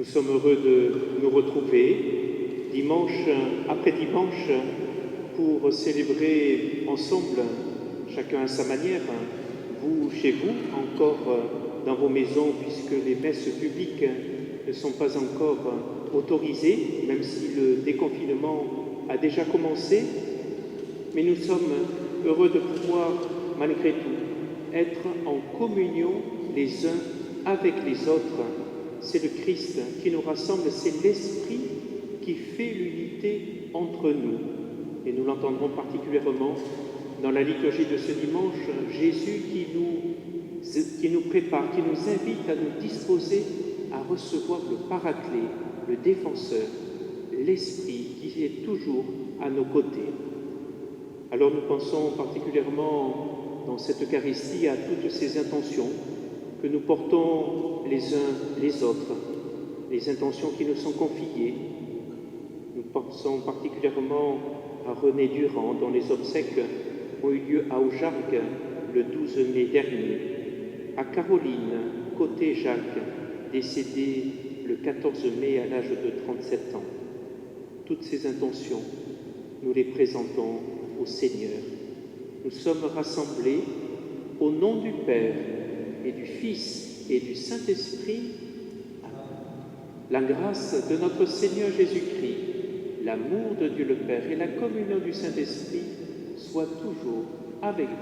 Nous sommes heureux de nous retrouver dimanche après dimanche pour célébrer ensemble, chacun à sa manière, vous chez vous, encore dans vos maisons, puisque les messes publiques ne sont pas encore autorisées, même si le déconfinement a déjà commencé. Mais nous sommes heureux de pouvoir, malgré tout, être en communion les uns avec les autres. C'est le Christ qui nous rassemble, c'est l'Esprit qui fait l'unité entre nous. Et nous l'entendrons particulièrement dans la liturgie de ce dimanche, Jésus qui nous prépare, qui nous invite à nous disposer à recevoir le Paraclet, le Défenseur, l'Esprit qui est toujours à nos côtés. Alors nous pensons particulièrement dans cette Eucharistie à toutes ces intentions que nous portons les uns les autres, les intentions qui nous sont confiées. Nous pensons particulièrement à René Durand, dont les obsèques ont eu lieu à Aujargues le 12 mai dernier, à Caroline Côté-Jacques, décédée le 14 mai à l'âge de 37 ans. Toutes ces intentions, nous les présentons au Seigneur. Nous sommes rassemblés au nom du Père et du Fils et du Saint-Esprit. La grâce de notre Seigneur Jésus-Christ, l'amour de Dieu le Père et la communion du Saint-Esprit soient toujours avec vous.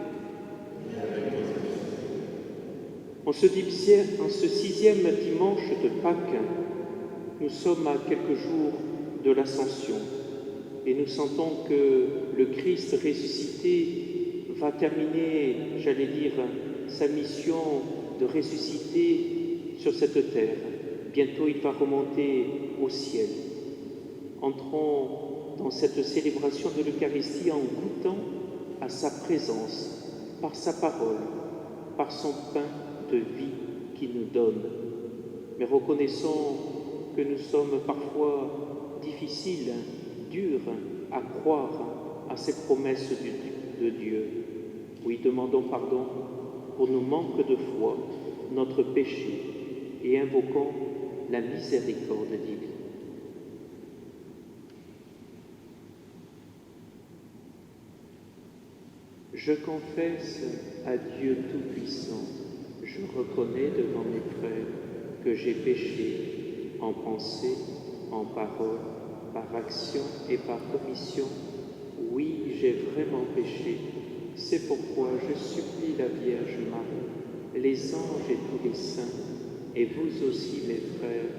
En ce sixième dimanche de Pâques, nous sommes à quelques jours de l'Ascension et nous sentons que le Christ ressuscité va terminer, j'allais dire, sa mission de ressusciter sur cette terre. Bientôt, il va remonter au ciel. Entrons dans cette célébration de l'Eucharistie en goûtant à sa présence, par sa parole, par son pain de vie qu'il nous donne. Mais reconnaissons que nous sommes parfois difficiles, durs à croire à ces promesses de Dieu. Oui, demandons pardon pour nos manques de foi, notre péché, et invoquons la miséricorde divine. Je confesse à Dieu Tout-Puissant, je reconnais devant mes frères que j'ai péché en pensée, en parole, par action et par commission. Oui, j'ai vraiment péché. C'est pourquoi je supplie la Vierge Marie, les anges et tous les saints, et vous aussi, mes frères,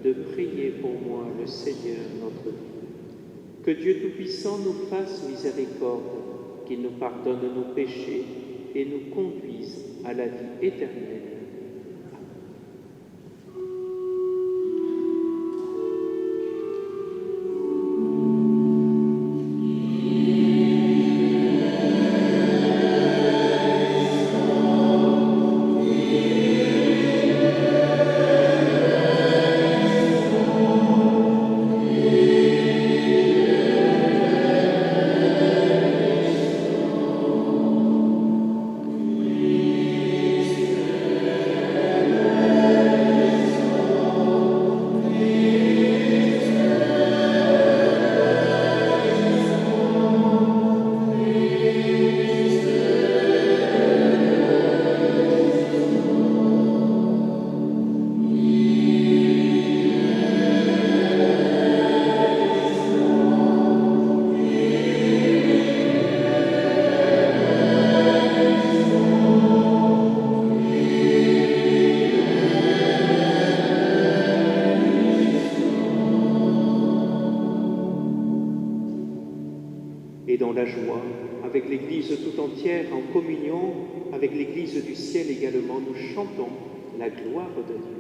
de prier pour moi, le Seigneur notre Dieu. Que Dieu Tout-Puissant nous fasse miséricorde, qu'il nous pardonne nos péchés et nous conduise à la vie éternelle. Et dans la joie, avec l'Église tout entière, en communion avec l'Église du ciel également, nous chantons la gloire de Dieu.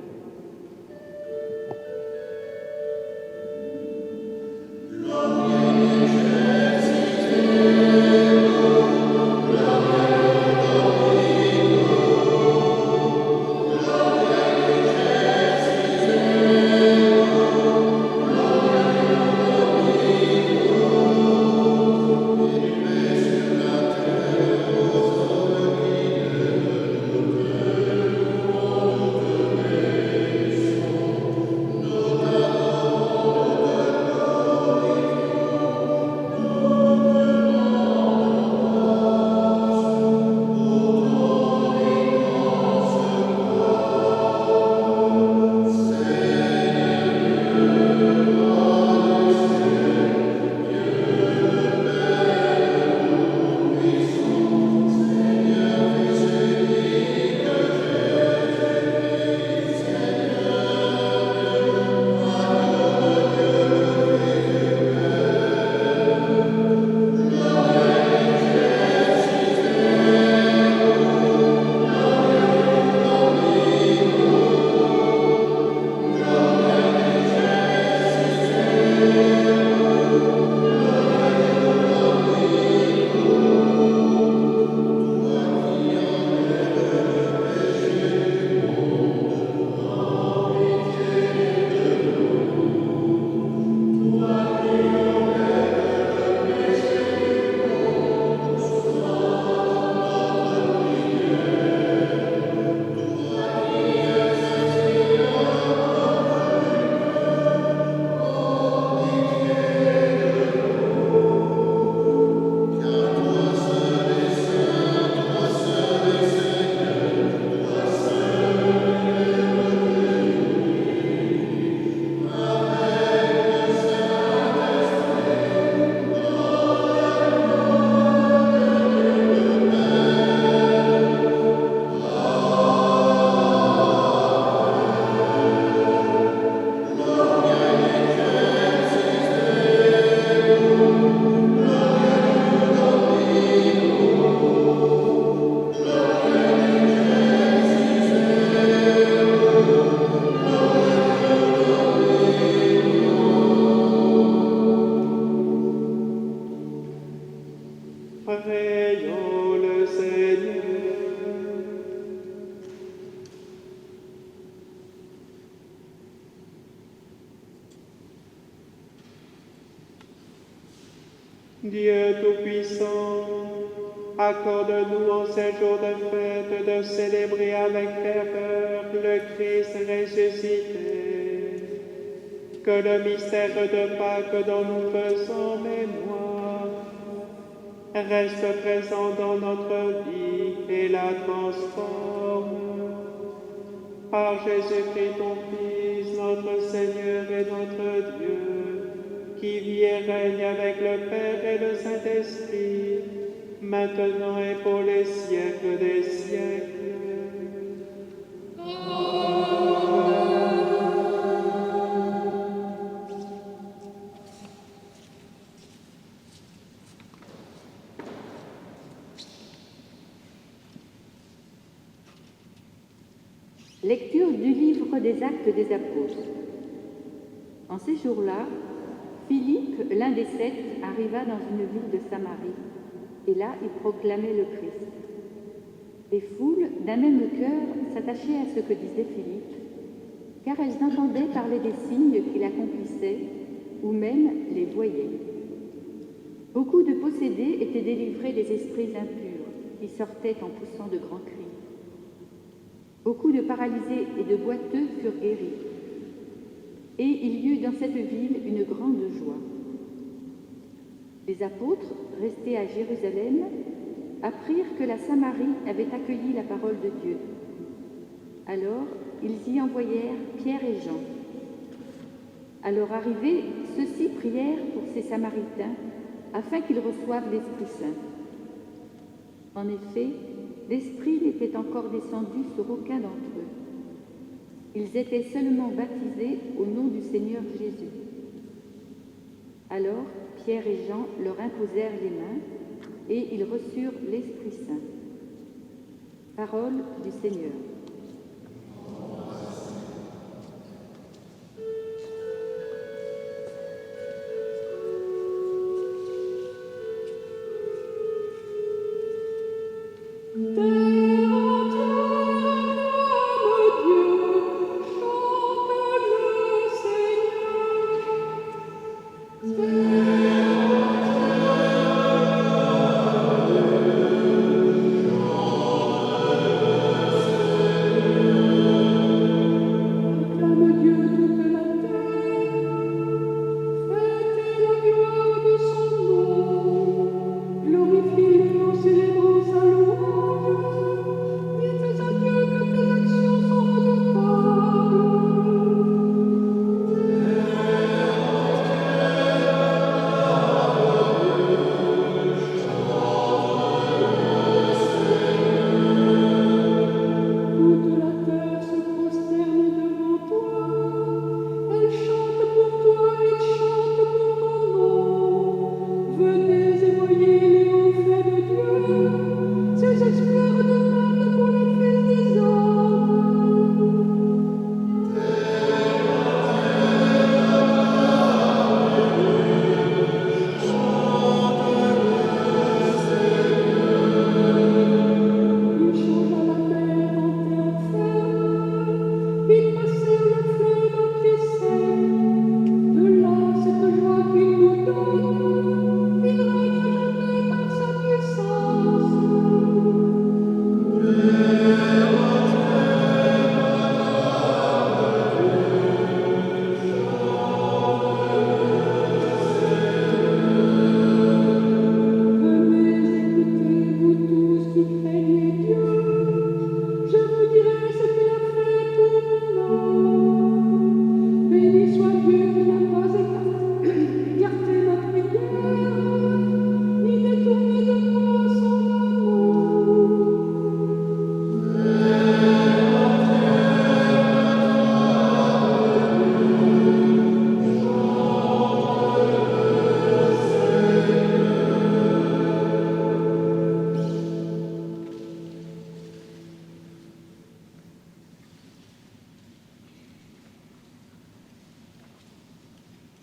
Dieu Tout-Puissant, accorde-nous en ces jours de fête de célébrer avec ferveur le Christ ressuscité, que le mystère de Pâques dont nous faisons mémoire reste présent dans notre vie et la transforme. Par Jésus-Christ, ton Fils, notre Seigneur et notre Dieu, qui vit et règne avec le Père et le Saint-Esprit, maintenant et pour les siècles des siècles. Lecture du livre des Actes des Apôtres. En ces jours-là, Philippe, l'un des 7, arriva dans une ville de Samarie, et là il proclamait le Christ. Les foules, d'un même cœur, s'attachaient à ce que disait Philippe, car elles entendaient parler des signes qu'il accomplissait, ou même les voyaient. Beaucoup de possédés étaient délivrés des esprits impurs, qui sortaient en poussant de grands cris. Beaucoup de paralysés et de boiteux furent guéris. Et il y eut dans cette ville une grande joie. Les apôtres, restés à Jérusalem, apprirent que la Samarie avait accueilli la parole de Dieu. Alors, ils y envoyèrent Pierre et Jean. À leur arrivée, ceux-ci prièrent pour ces Samaritains, afin qu'ils reçoivent l'Esprit Saint. En effet, l'Esprit n'était encore descendu sur aucun d'entre eux. Ils étaient seulement baptisés au nom du Seigneur Jésus. Alors, Pierre et Jean leur imposèrent les mains, et ils reçurent l'Esprit Saint. Parole du Seigneur.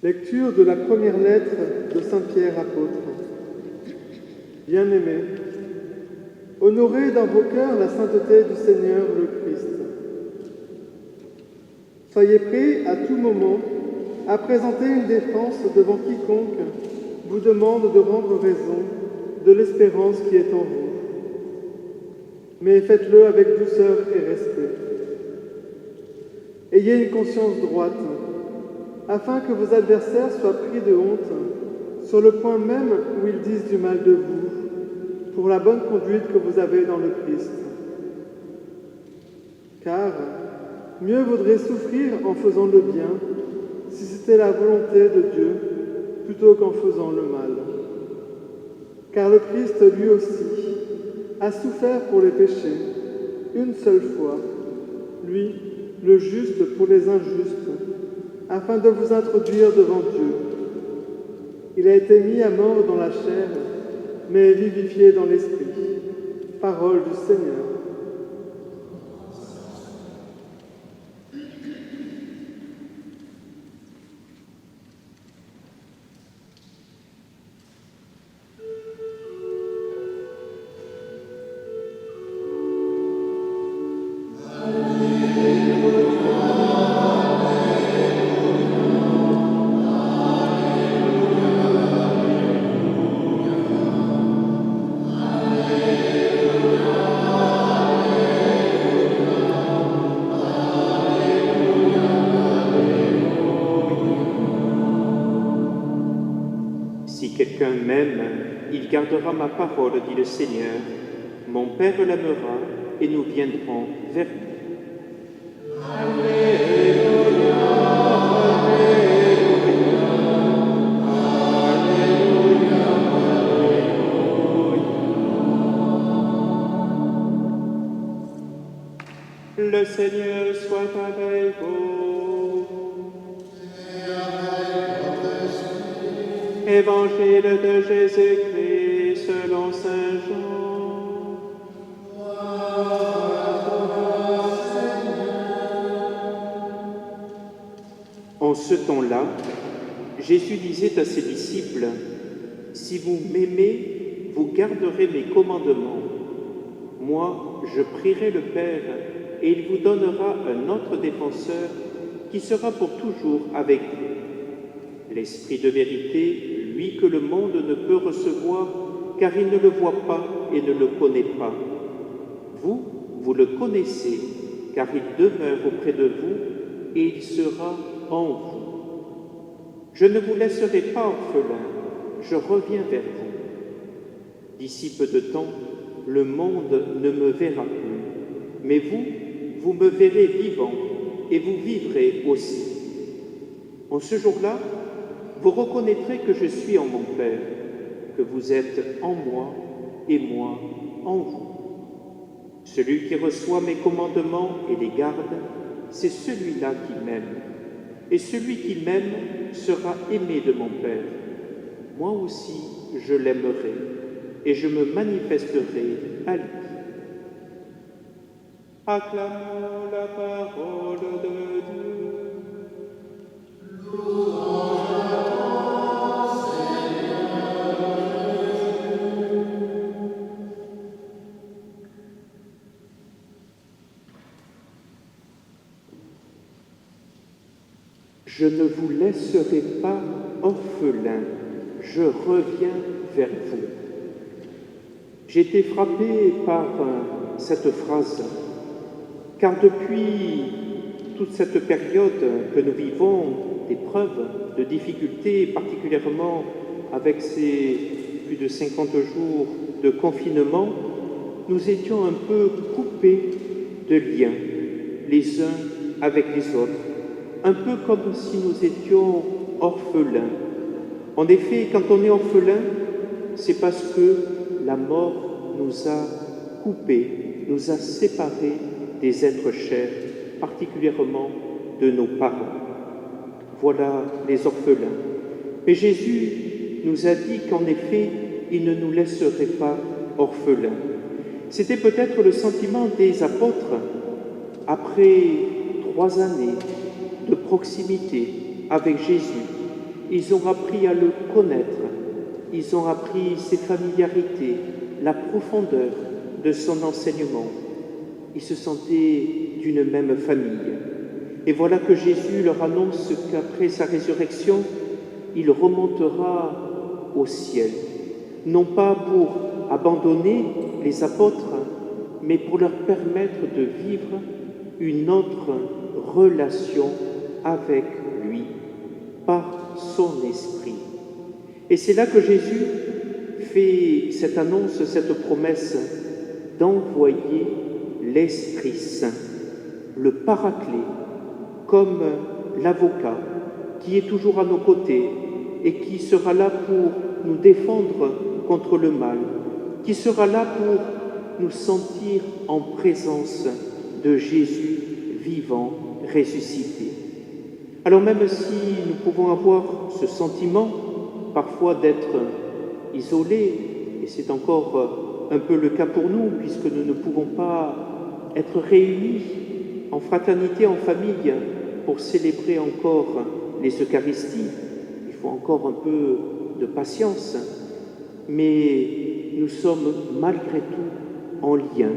Lecture de la première lettre de Saint Pierre apôtre. Bien-aimés, honorez dans vos cœurs la sainteté du Seigneur le Christ. Soyez prêts à tout moment à présenter une défense devant quiconque vous demande de rendre raison de l'espérance qui est en vous. Mais faites-le avec douceur et respect. Ayez une conscience droite, afin que vos adversaires soient pris de honte sur le point même où ils disent du mal de vous, pour la bonne conduite que vous avez dans le Christ. Car mieux vaudrait souffrir en faisant le bien, si c'était la volonté de Dieu, plutôt qu'en faisant le mal. Car le Christ, lui aussi, a souffert pour les péchés, une seule fois, lui, le juste pour les injustes, afin de vous introduire devant Dieu. Il a été mis à mort dans la chair, mais vivifié dans l'esprit. Parole du Seigneur. Si quelqu'un m'aime, il gardera ma parole, dit le Seigneur. Mon Père l'aimera et nous viendrons vers lui. Alléluia, Alléluia, Alléluia. Le Seigneur soit avec vous. Évangile de Jésus-Christ selon saint Jean. En ce temps-là, Jésus disait à ses disciples, « Si vous m'aimez, vous garderez mes commandements. Moi, je prierai le Père, et il vous donnera un autre défenseur qui sera pour toujours avec vous. L'Esprit de vérité, lui que le monde ne peut recevoir, car il ne le voit pas et ne le connaît pas. Vous, vous le connaissez, car il demeure auprès de vous et il sera en vous. Je ne vous laisserai pas orphelins, je reviens vers vous. D'ici peu de temps, le monde ne me verra plus, mais vous, vous me verrez vivant et vous vivrez aussi. En ce jour-là, vous reconnaîtrez que je suis en mon Père, que vous êtes en moi et moi en vous. Celui qui reçoit mes commandements et les garde, c'est celui-là qui m'aime. Et celui qui m'aime sera aimé de mon Père. Moi aussi, je l'aimerai et je me manifesterai à lui. Acclamons la parole de Dieu. Je ne vous laisserai pas orphelins, je reviens vers vous. J'ai été frappé par cette phrase, car depuis toute cette période que nous vivons d'épreuves, de difficultés, particulièrement avec ces plus de 50 jours de confinement, nous étions un peu coupés de liens les uns avec les autres, un peu comme si nous étions orphelins. En effet, quand on est orphelin, c'est parce que la mort nous a coupés, nous a séparés des êtres chers, particulièrement de nos parents. Voilà les orphelins. Mais Jésus nous a dit qu'en effet, il ne nous laisserait pas orphelins. C'était peut-être le sentiment des apôtres après 3 années de proximité avec Jésus. Ils ont appris à le connaître, ils ont appris ses familiarités, la profondeur de son enseignement. Ils se sentaient d'une même famille. Et voilà que Jésus leur annonce qu'après sa résurrection, il remontera au ciel, non pas pour abandonner les apôtres, mais pour leur permettre de vivre une autre relation avec lui, par son esprit. Et c'est là que Jésus fait cette annonce, cette promesse d'envoyer l'Esprit Saint, le Paraclet, comme l'avocat qui est toujours à nos côtés et qui sera là pour nous défendre contre le mal, qui sera là pour nous sentir en présence de Jésus vivant, ressuscité. Alors même si nous pouvons avoir ce sentiment parfois d'être isolés, et c'est encore un peu le cas pour nous, puisque nous ne pouvons pas être réunis en fraternité, en famille, pour célébrer encore les Eucharisties. Il faut encore un peu de patience, mais nous sommes malgré tout en lien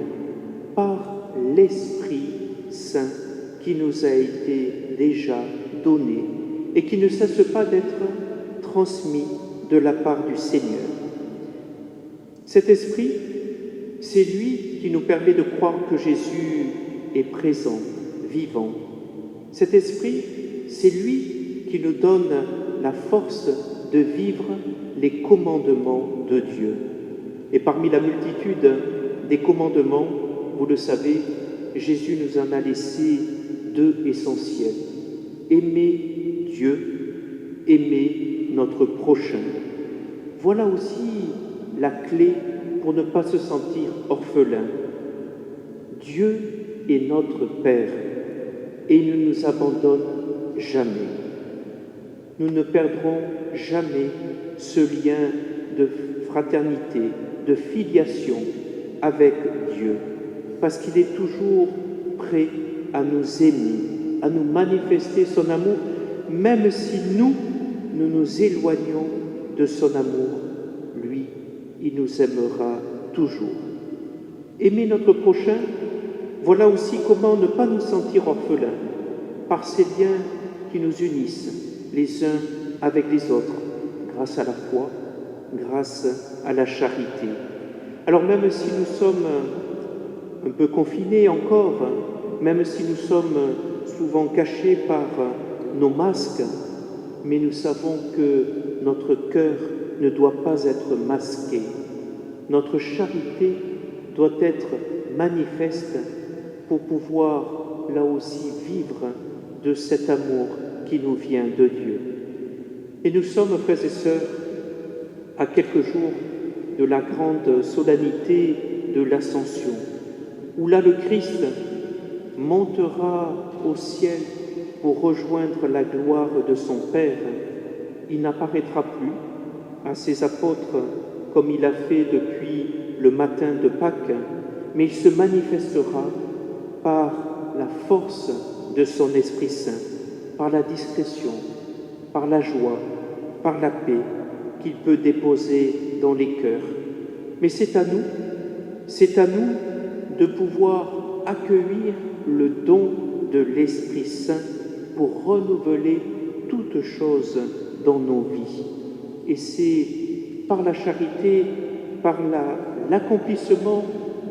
par l'Esprit Saint qui nous a été déjà donné et qui ne cesse pas d'être transmis de la part du Seigneur. Cet Esprit, c'est lui qui nous permet de croire que Jésus est présent, vivant. Cet Esprit, c'est lui qui nous donne la force de vivre les commandements de Dieu. Et parmi la multitude des commandements, vous le savez, Jésus nous en a laissé deux essentiels. Aimer Dieu, aimer notre prochain. Voilà aussi la clé pour ne pas se sentir orphelin. Dieu est notre Père et il ne nous abandonne jamais. Nous ne perdrons jamais ce lien de fraternité, de filiation avec Dieu, parce qu'il est toujours prêt à nous aimer, à nous manifester son amour, même si nous nous éloignons de son amour. Lui, il nous aimera toujours. Aimer notre prochain, voilà aussi comment ne pas nous sentir orphelins, par ces liens qui nous unissent les uns avec les autres, grâce à la foi, grâce à la charité. Alors même si nous sommes un peu confinés encore, même si nous sommes souvent cachés par nos masques, mais nous savons que notre cœur ne doit pas être masqué. Notre charité doit être manifeste pour pouvoir, là aussi, vivre de cet amour qui nous vient de Dieu. Et nous sommes, frères et sœurs, à quelques jours de la grande solennité de l'Ascension, où là le Christ montera au ciel pour rejoindre la gloire de son Père. Il n'apparaîtra plus à ses apôtres comme il a fait depuis le matin de Pâques, mais il se manifestera par la force de son Esprit Saint, par la discrétion, par la joie, par la paix qu'il peut déposer dans les cœurs. Mais c'est à nous de pouvoir accueillir le don de l'Esprit Saint pour renouveler toutes choses dans nos vies. Et c'est par la charité, par l'accomplissement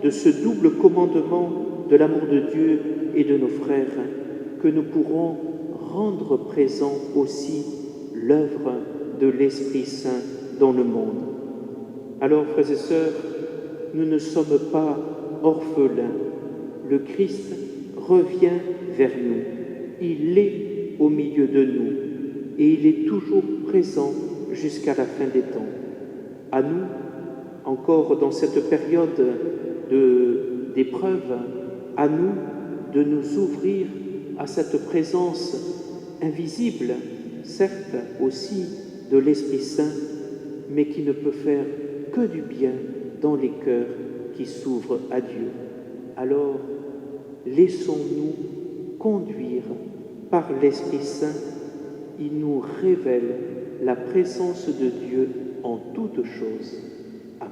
de ce double commandement de l'amour de Dieu et de nos frères que nous pourrons rendre présent aussi l'œuvre de l'Esprit Saint dans le monde. Alors, frères et sœurs, nous ne sommes pas orphelins. Le Christ revient vers nous. Il est au milieu de nous et il est toujours présent jusqu'à la fin des temps. À nous, encore dans cette période d'épreuve, à nous de nous ouvrir à cette présence invisible, certes aussi de l'Esprit Saint, mais qui ne peut faire que du bien dans les cœurs qui s'ouvrent à Dieu. Alors, laissons-nous conduire par l'Esprit Saint. Il nous révèle la présence de Dieu en toutes choses. Amen.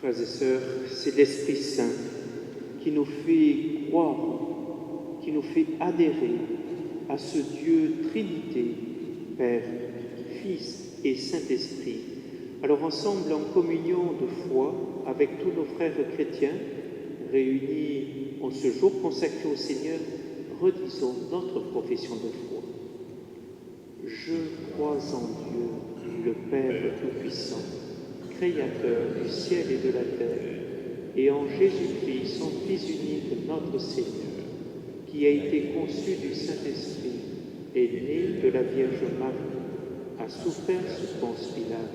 Frères et sœurs, c'est l'Esprit Saint qui nous fait croire, qui nous fait adhérer à ce Dieu Trinité, Père, Fils et Saint-Esprit. Alors ensemble, en communion de foi avec tous nos frères chrétiens, réunis en ce jour consacré au Seigneur, redisons notre profession de foi. Je crois en Dieu, le Père Tout-Puissant, Créateur du ciel et de la terre, et en Jésus-Christ, son Fils unique, notre Seigneur, qui a été conçu du Saint-Esprit, est né de la Vierge Marie, a souffert sous Ponce Pilate,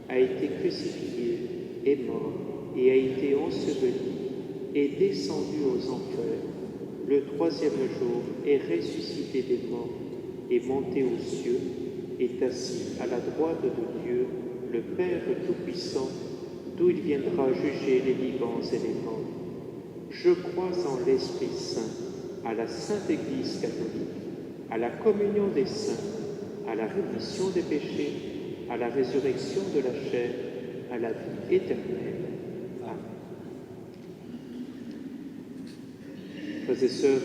a été crucifié, est mort et a été enseveli, est descendu aux enfers, le troisième jour est ressuscité des morts, est monté aux cieux, est assis à la droite de Dieu, le Père Tout-Puissant, d'où il viendra juger les vivants et les morts. Je crois en l'Esprit Saint, à la Sainte Église catholique, à la communion des saints, à la rémission des péchés, à la résurrection de la chair, à la vie éternelle. Amen. Frères et sœurs,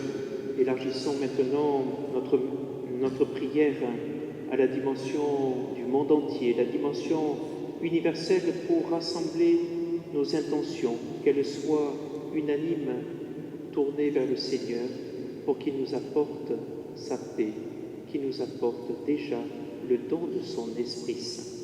élargissons maintenant notre prière à la dimension du monde entier, la dimension universelle pour rassembler nos intentions, qu'elles soient unanimes, tournées vers le Seigneur, pour qu'il nous apporte sa paix, qu'il nous apporte déjà le don de son Esprit Saint.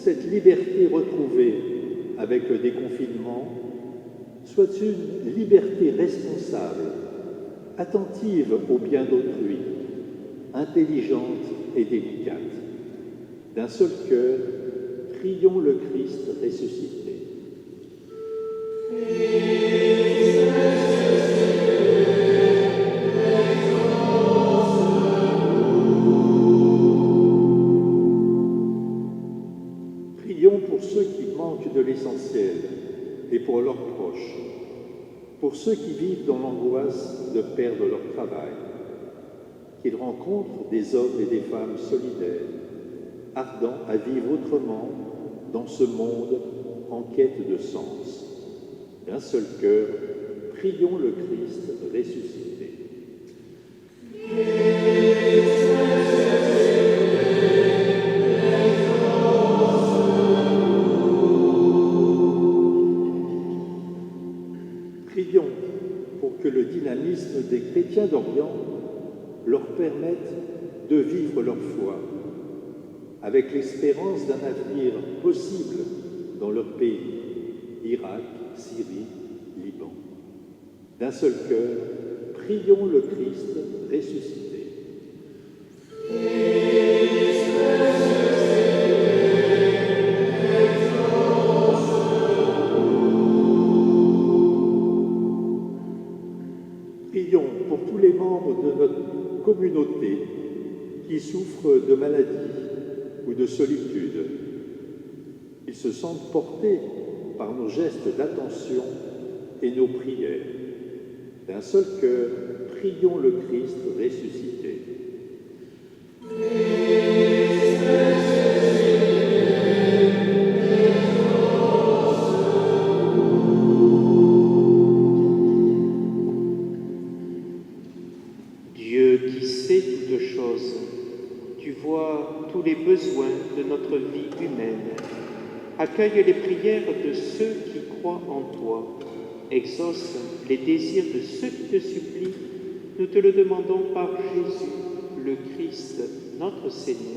Cette liberté retrouvée avec le déconfinement soit une liberté responsable, attentive au bien d'autrui, intelligente et délicate. D'un seul cœur, prions le Christ ressuscité. Prions pour ceux qui manquent de l'essentiel et pour leurs proches, pour ceux qui vivent dans l'angoisse de perdre leur travail, qu'ils rencontrent des hommes et des femmes solidaires, ardents à vivre autrement dans ce monde en quête de sens. D'un seul cœur, prions le Christ ressuscité. Prions pour que le dynamisme des chrétiens d'Orient leur permette de vivre leur foi avec l'espérance d'un avenir possible dans leur pays, Irak, Syrie, Liban. D'un seul cœur, prions le Christ ressuscité. Prions pour tous les membres de notre communauté qui souffrent de maladies ou de solitude. Ils se sentent portés par nos gestes d'attention et nos prières. D'un seul cœur, prions le Christ ressuscité. Dieu qui sait toutes choses, tu vois tous les besoins de notre vie humaine. Accueille les prières de ceux qui croient en toi. Exauce les désirs de ceux qui te supplient. Nous te le demandons par Jésus, le Christ, notre Seigneur.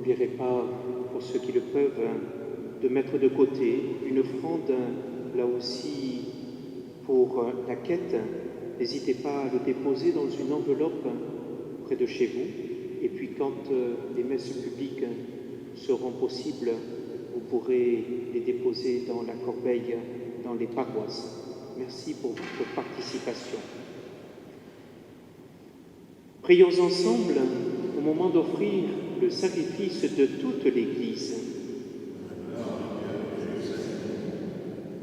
n'oublierez pas, pour ceux qui le peuvent, de mettre de côté une offrande, là aussi, pour la quête. N'hésitez pas à le déposer dans une enveloppe près de chez vous. Et puis quand les messes publiques seront possibles, vous pourrez les déposer dans la corbeille, dans les paroisses. Merci pour votre participation. Prions ensemble au moment d'offrir le sacrifice de toute l'Église.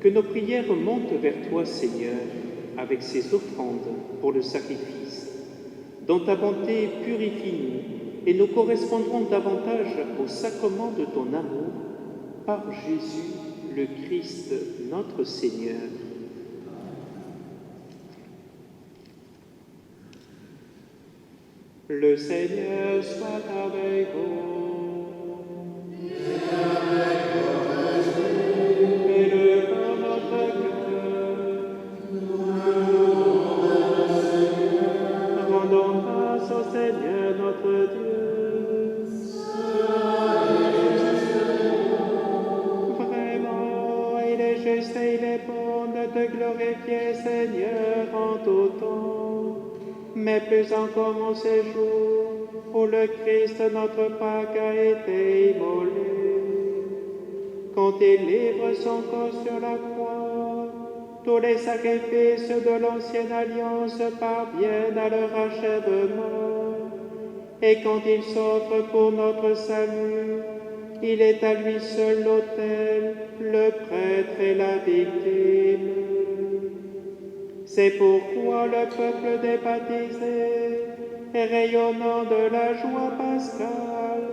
Que nos prières montent vers toi, Seigneur, avec ces offrandes pour le sacrifice, dont ta bonté purifie-nous, et nous correspondrons davantage au sacrement de ton amour par Jésus le Christ, notre Seigneur. Le Seigneur soit avec vous. Élevons notre cœur. Rendons grâce au Seigneur notre Dieu. Vraiment, il est juste et il est bon de te glorifier, Seigneur, en tout temps. Mais plus encore en ces jours où le Christ, notre Pâque, a été immolé. Quand il livre son corps sur la croix, tous les sacrifices de l'ancienne alliance parviennent à leur achèvement. Et quand il s'offre pour notre salut, il est à lui seul l'autel, le prêtre et la victime. C'est pourquoi le peuple des baptisés, rayonnant de la joie pascale,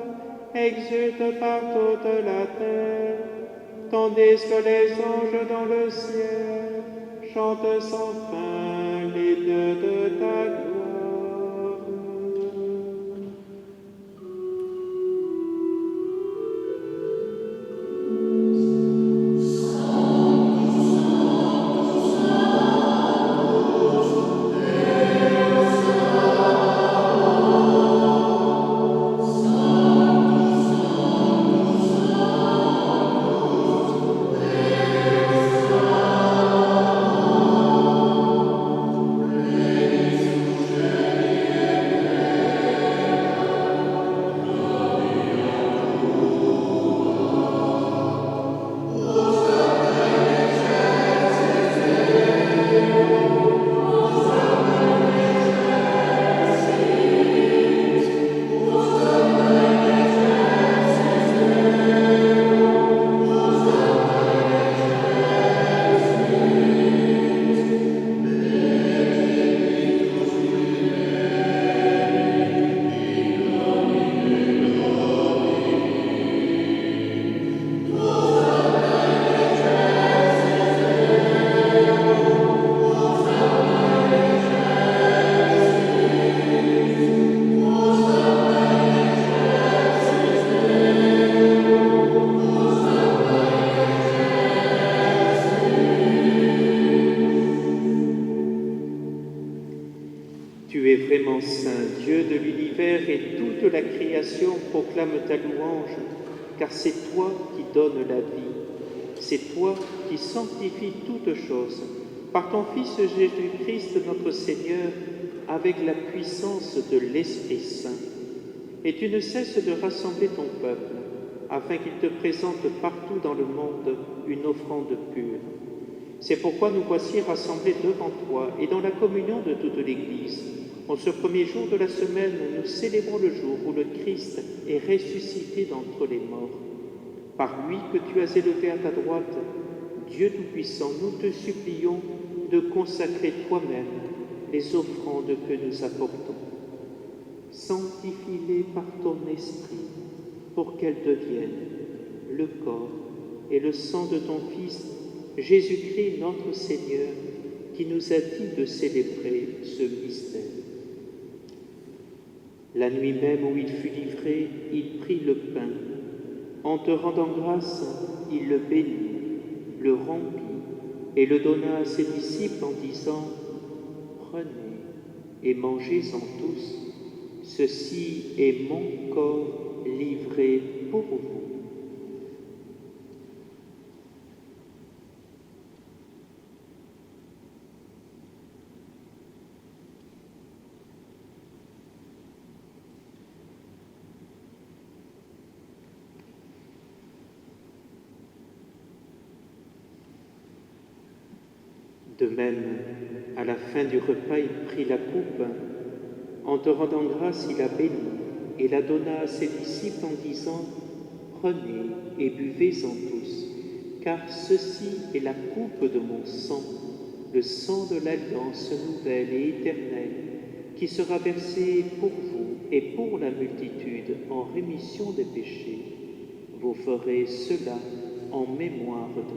exulte par toute la terre, tandis que les anges dans le ciel chantent sans fin l'hymne de ta gloire. Tu es vraiment saint, Dieu de l'univers, et toute la création proclame ta louange, car c'est toi qui donnes la vie. C'est toi qui sanctifies toutes choses, par ton Fils Jésus-Christ notre Seigneur, avec la puissance de l'Esprit Saint. Et tu ne cesses de rassembler ton peuple, afin qu'il te présente partout dans le monde une offrande pure. C'est pourquoi nous voici rassemblés devant toi et dans la communion de toute l'Église. En ce premier jour de la semaine, nous célébrons le jour où le Christ est ressuscité d'entre les morts. Par lui que tu as élevé à ta droite, Dieu Tout-Puissant, nous te supplions de consacrer toi-même les offrandes que nous apportons. Sanctifie-les par ton esprit, pour qu'elles deviennent le corps et le sang de ton Fils, Jésus-Christ notre Seigneur, qui nous a dit de célébrer ce mystère. La nuit même où il fut livré, il prit le pain. En te rendant grâce, il le bénit, le rompit et le donna à ses disciples en disant « Prenez et mangez-en tous, ceci est mon corps livré prie pour vous. De même, à la fin du repas, il prit la coupe. En te rendant grâce, il la bénit et la donna à ses disciples en disant « Prenez et buvez-en tous, car ceci est la coupe de mon sang, le sang de l'alliance nouvelle et éternelle, qui sera versé pour vous et pour la multitude en rémission des péchés. Vous ferez cela en mémoire de moi. »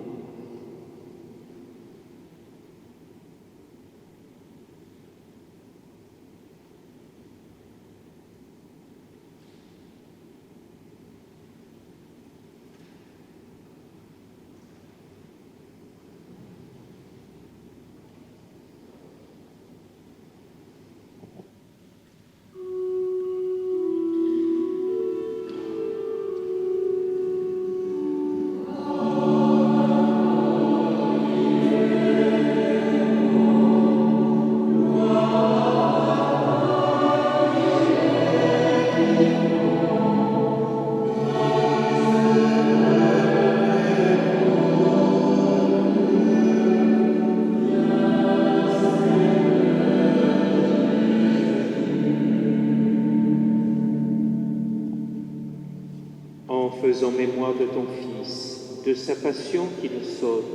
En faisant mémoire de ton Fils, de sa passion qui nous sauve,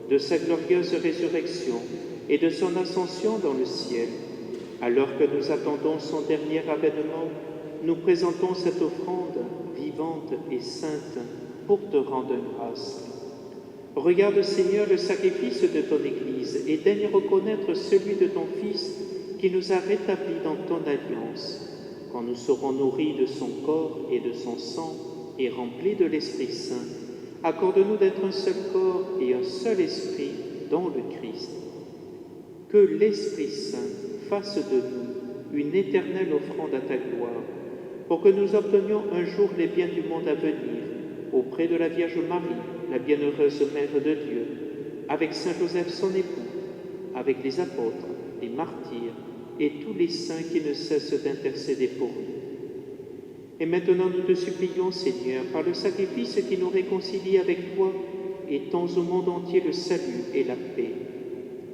de sa glorieuse résurrection et de son ascension dans le ciel, alors que nous attendons son dernier avènement, nous présentons cette offrande vivante et sainte pour te rendre grâce. Regarde, Seigneur, le sacrifice de ton Église et daigne reconnaître celui de ton Fils qui nous a rétablis dans ton alliance. Quand nous serons nourris de son corps et de son sang et remplis de l'Esprit Saint, accorde-nous d'être un seul corps et un seul esprit dans le Christ. Que l'Esprit Saint fasse de nous une éternelle offrande à ta gloire, pour que nous obtenions un jour les biens du monde à venir, auprès de la Vierge Marie, la bienheureuse Mère de Dieu, avec Saint Joseph son époux, avec les apôtres, les martyrs et tous les saints qui ne cessent d'intercéder pour nous. Et maintenant nous te supplions, Seigneur, par le sacrifice qui nous réconcilie avec toi, étends au monde entier le salut et la paix.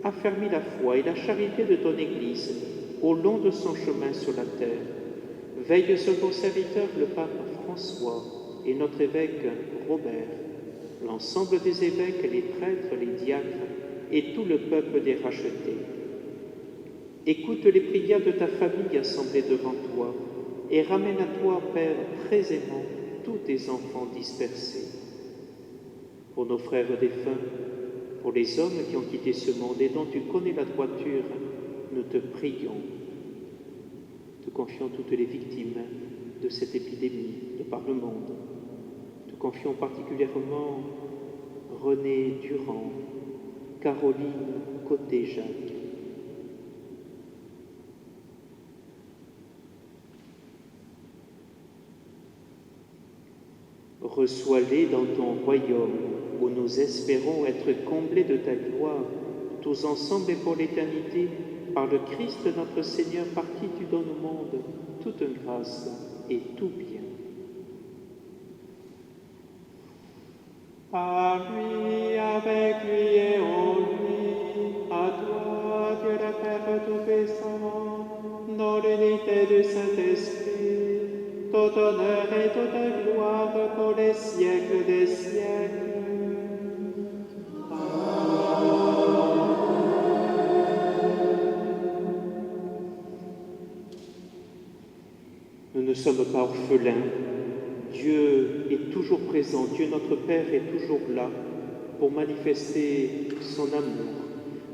Affermis la foi et la charité de ton Église au long de son chemin sur la terre. Veille sur ton serviteur, le pape François, et notre évêque Robert, l'ensemble des évêques, les prêtres, les diacres et tout le peuple des rachetés. Écoute les prières de ta famille assemblée devant toi et ramène à toi, Père, très aimant, tous tes enfants dispersés. Pour nos frères défunts, pour les hommes qui ont quitté ce monde et dont tu connais la droiture, nous te prions. Te confions toutes les victimes de cette épidémie de par le monde. Te confions particulièrement René Durand, Caroline Côté-Jacques. Reçois-les dans ton royaume, où nous espérons être comblés de ta gloire, tous ensemble et pour l'éternité, par le Christ notre Seigneur, par qui tu donnes au monde toute grâce et tout bien. Par lui, avec lui et en lui, à toi, Dieu le Père Tout-Puissant, dans l'unité du Saint-Esprit, tout honneur et toute gloire pour les siècles des siècles. Nous ne sommes pas orphelins. Dieu est toujours présent. Dieu notre Père est toujours là pour manifester son amour.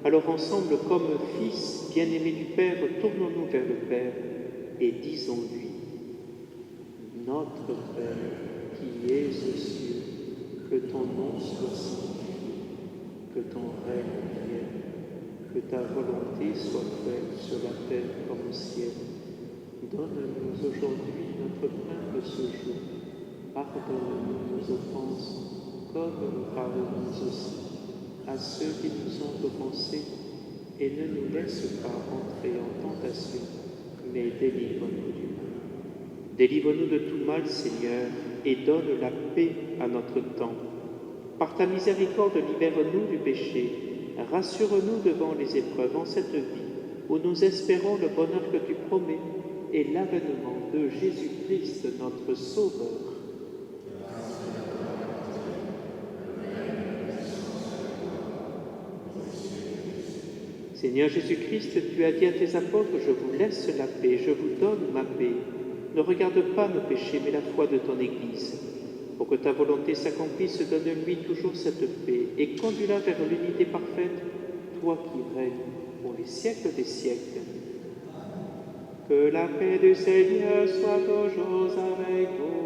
Alors ensemble, comme fils bien-aimés du Père, tournons-nous vers le Père et disons-lui: Notre Père qui es aux cieux, que ton nom soit sanctifié, que ton règne vienne, que ta volonté soit faite sur la terre comme au ciel. Donne-nous aujourd'hui notre pain de ce jour. Pardonne nos offenses, comme nous pardonnons aussi à ceux qui nous ont offensés, et ne nous laisse pas entrer en tentation, mais délivre-nous du mal. Délivre-nous de tout mal, Seigneur, et donne la paix à notre temps. Par ta miséricorde, libère-nous du péché, rassure-nous devant les épreuves en cette vie, où nous espérons le bonheur que tu promets et l'avènement de Jésus-Christ, notre Sauveur. Seigneur Jésus-Christ, tu as dit à tes apôtres, je vous laisse la paix, je vous donne ma paix. Ne regarde pas nos péchés, mais la foi de ton Église. Pour que ta volonté s'accomplisse, donne-lui toujours cette paix et conduis-la vers l'unité parfaite, toi qui règnes pour les siècles des siècles. Que la paix du Seigneur soit toujours avec vous.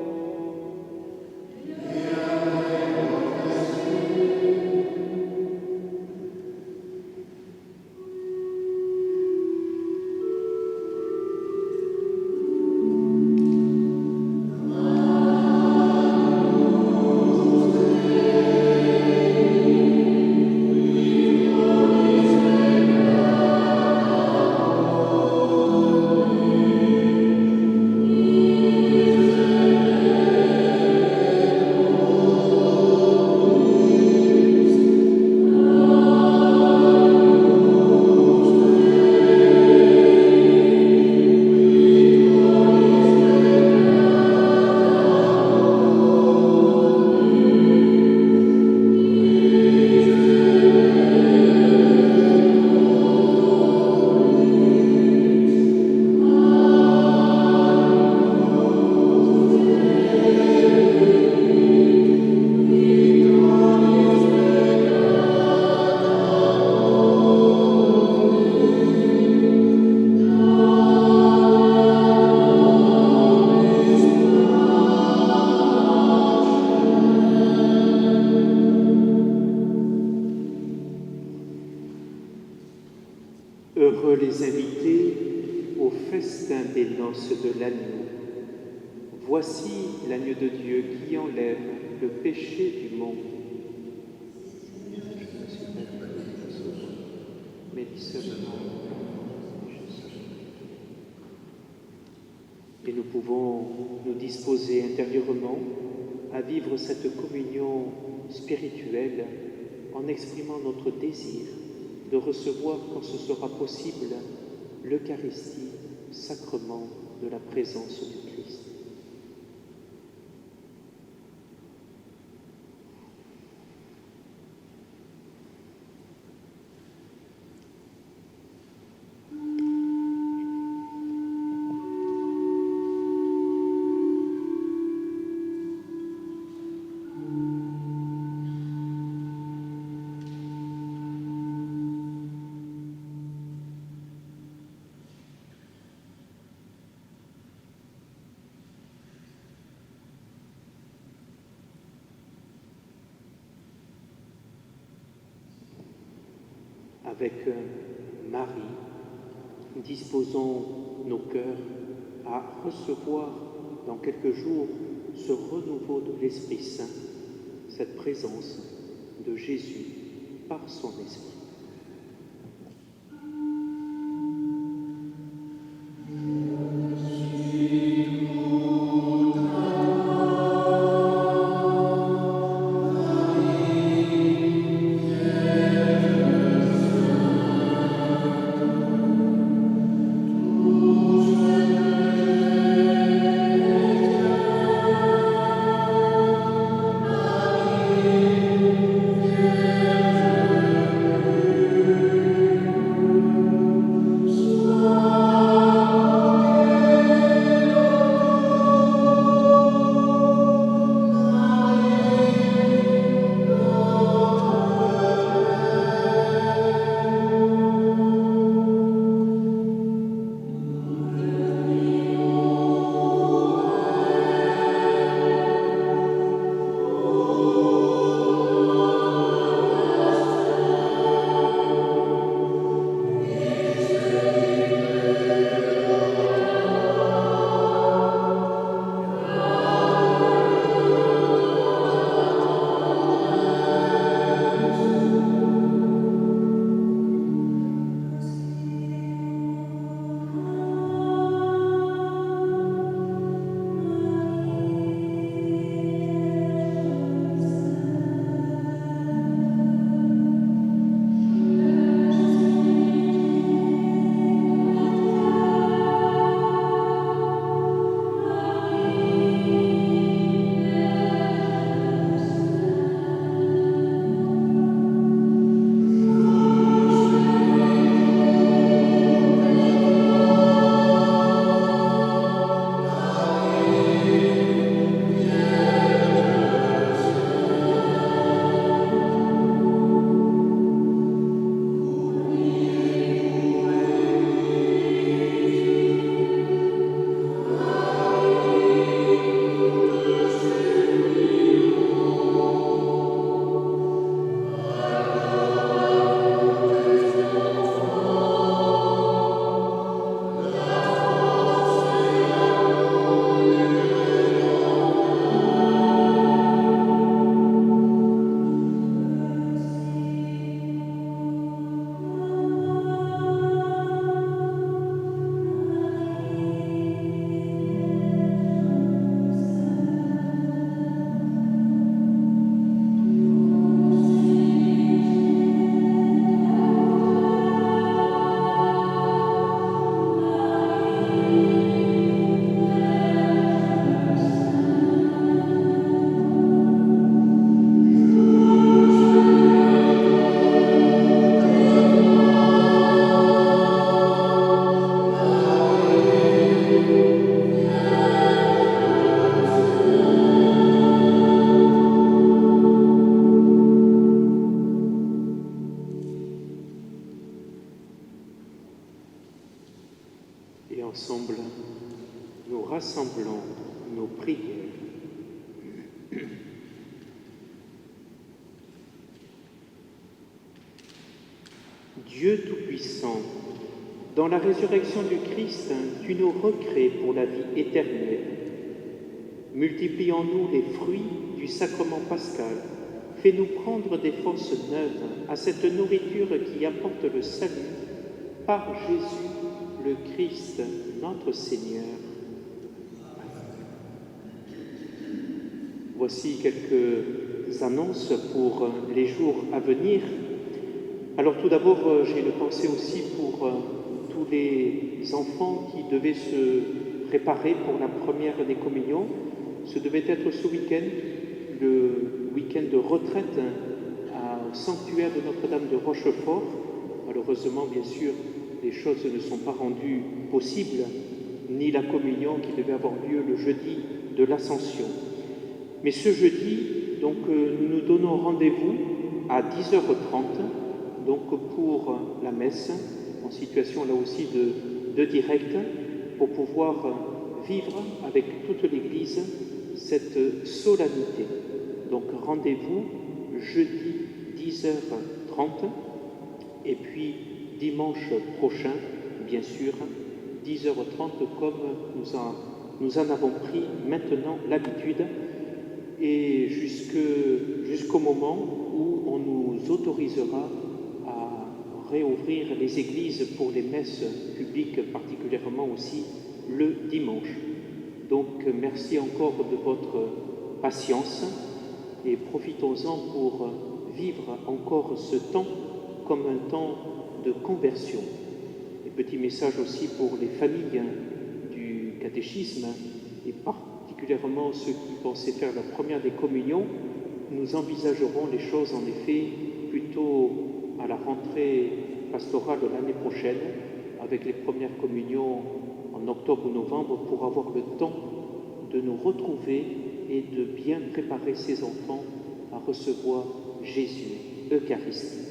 Heureux les invités au festin des noces de l'agneau. Voici l'agneau de Dieu qui enlève le péché du monde. Je ne suis pas digne de vous sauver, mais dis seulement Jésus. Et nous pouvons nous disposer intérieurement à vivre cette communion spirituelle en exprimant notre désir de recevoir, quand ce sera possible, l'Eucharistie, sacrement de la présence du Christ. Avec Marie, disposons nos cœurs à recevoir dans quelques jours ce renouveau de l'Esprit Saint, cette présence de Jésus par son Esprit. Et ensemble, nous rassemblons nos prières. Dieu Tout-Puissant, dans la résurrection du Christ, tu nous recrées pour la vie éternelle. Multiplie en nous les fruits du sacrement pascal. Fais-nous prendre des forces neuves à cette nourriture qui apporte le salut par Jésus le Christ, notre Seigneur. Voici quelques annonces pour les jours à venir. Alors tout d'abord, j'ai une pensée aussi pour tous les enfants qui devaient se préparer pour la première des communions. Ce devait être ce week-end, le week-end de retraite au sanctuaire de Notre-Dame de Rochefort. Malheureusement, bien sûr, les choses ne sont pas rendues possibles, ni la communion qui devait avoir lieu le jeudi de l'Ascension. Mais ce jeudi, donc, nous nous donnons rendez-vous à 10h30, donc pour la messe, en situation là aussi de direct, pour pouvoir vivre avec toute l'Église cette solennité. Donc rendez-vous jeudi 10h30 et puis dimanche prochain, bien sûr, 10h30 comme nous en avons pris maintenant l'habitude et jusqu'au moment où on nous autorisera à réouvrir les églises pour les messes publiques, particulièrement aussi le dimanche. Donc merci encore de votre patience et profitons-en pour vivre encore ce temps comme un temps de conversion. Et petit message aussi pour les familles du catéchisme et particulièrement ceux qui pensaient faire la première des communions. Nous envisagerons les choses en effet plutôt à la rentrée pastorale de l'année prochaine avec les premières communions en octobre ou novembre pour avoir le temps de nous retrouver et de bien préparer ces enfants à recevoir Jésus, Eucharistie.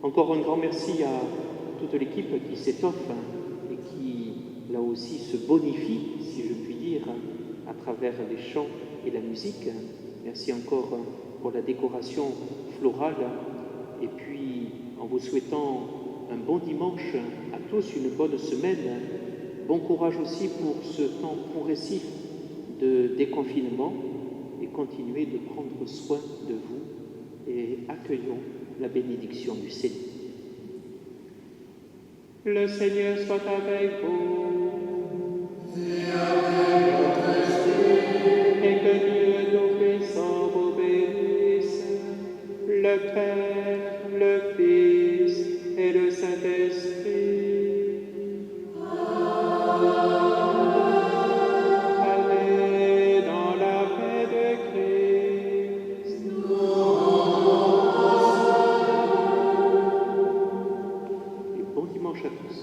Encore un grand merci à toute l'équipe qui s'étoffe et qui, là aussi, se bonifie, si je puis dire, à travers les chants et la musique. Merci encore pour la décoration florale et puis en vous souhaitant un bon dimanche à tous, une bonne semaine. Bon courage aussi pour ce temps progressif de déconfinement et continuez de prendre soin de vous et accueillons la bénédiction du Seigneur. Le Seigneur soit avec vous. Et que Dieu Tout-Puissant vous bénisse, le Père, le Fils et le Saint-Esprit. Allez dans la paix de Christ. Et bon dimanche à tous.